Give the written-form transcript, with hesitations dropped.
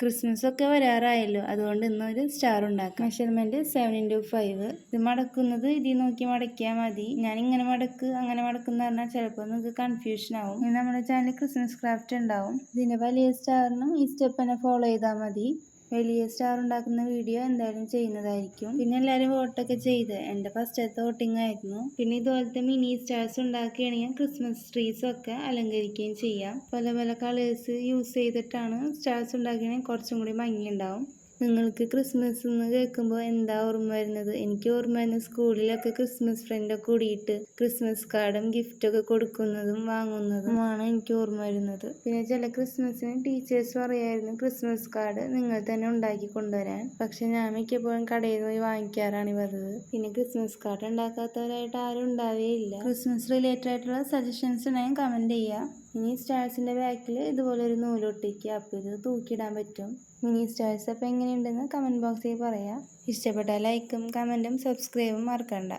Christmas ഒക്കെ വരാറായല്ലോ, അതുകൊണ്ട് ഇന്നൊരു സ്റ്റാർ ഉണ്ടാക്കാം. Measurement 7x5. ഇത് മടക്കുന്നത് ഇതിൽ നോക്കി മടക്കിയാൽ മതി. ഞാനിങ്ങനെ മടക്ക് അങ്ങനെ മടക്കുന്ന പറഞ്ഞാൽ ചിലപ്പോൾ നിങ്ങൾക്ക് കൺഫ്യൂഷൻ ആവും. ഇനി നമ്മുടെ ചാനൽ ക്രിസ്മസ് ക്രാഫ്റ്റ് ഉണ്ടാവും. ഇതിൻ്റെ വലിയ സ്റ്റാറിനും ഈ സ്റ്റെപ്പ് തന്നെ ഫോളോ ചെയ്താൽ മതി. വലിയ സ്റ്റാർ ഉണ്ടാക്കുന്ന വീഡിയോ എന്തായാലും ചെയ്യുന്നതായിരിക്കും. പിന്നെ എല്ലാവരും വോട്ടൊക്കെ ചെയ്ത് എൻ്റെ ഫസ്റ്റത്തെ വോട്ടിംഗ് ആയിരുന്നു. പിന്നെ ഇതുപോലത്തെ മിനി സ്റ്റാർസ് ഉണ്ടാക്കുകയാണെങ്കിൽ ക്രിസ്മസ് ട്രീസ് ഒക്കെ അലങ്കരിക്കുകയും ചെയ്യാം. പല പല കളേഴ്സ് യൂസ് ചെയ്തിട്ടാണ് സ്റ്റാർസ് ഉണ്ടാക്കുകയാണെങ്കിൽ കുറച്ചും കൂടി ഭംഗിയുണ്ടാവും. നിങ്ങൾക്ക് ക്രിസ്മസ് എന്ന് കേൾക്കുമ്പോൾ എന്താ ഓർമ്മ വരുന്നത്? എനിക്ക് ഓർമ്മ വരുന്നത് സ്കൂളിലൊക്കെ ക്രിസ്മസ് ഫ്രണ്ടൊക്കെ കൂടിയിട്ട് ക്രിസ്മസ് കാർഡും ഗിഫ്റ്റൊക്കെ കൊടുക്കുന്നതും വാങ്ങുന്നതുമാണ് എനിക്ക് ഓർമ്മ വരുന്നത്. പിന്നെ ചില ക്രിസ്മസിന് ടീച്ചേഴ്സ് പറയായിരുന്നു ക്രിസ്മസ് കാർഡ് നിങ്ങൾ തന്നെ ഉണ്ടാക്കി കൊണ്ടുവരാൻ. പക്ഷെ ഞാൻ മിക്കപ്പോഴും കടയിൽ പോയി വാങ്ങിക്കാറാണ് പതിവ്. പിന്നെ ക്രിസ്മസ് കാർഡ് ഉണ്ടാക്കാത്തവരായിട്ട് ആരും ഉണ്ടാവുകയില്ല. ക്രിസ്മസ് റിലേറ്റഡ് ആയിട്ടുള്ള സജഷൻസ് ഉണ്ടെങ്കിൽ കമൻറ്റ് ചെയ്യുക. ഇനി സ്റ്റാർസിൻ്റെ ബാക്കിൽ ഇതുപോലെ ഒരു നൂലൊട്ടിക്കുക. അപ്പോൾ ഇത് തൂക്കിയിടാൻ പറ്റും. മിനി സ്റ്റാർസ് അപ്പോൾ എങ്ങനെയുണ്ടെന്ന് കമൻറ്റ് ബോക്സിൽ പറയാം. ഇഷ്ടപ്പെട്ടാൽ ലൈക്കും കമൻറ്റും സബ്സ്ക്രൈബും മറക്കണ്ട.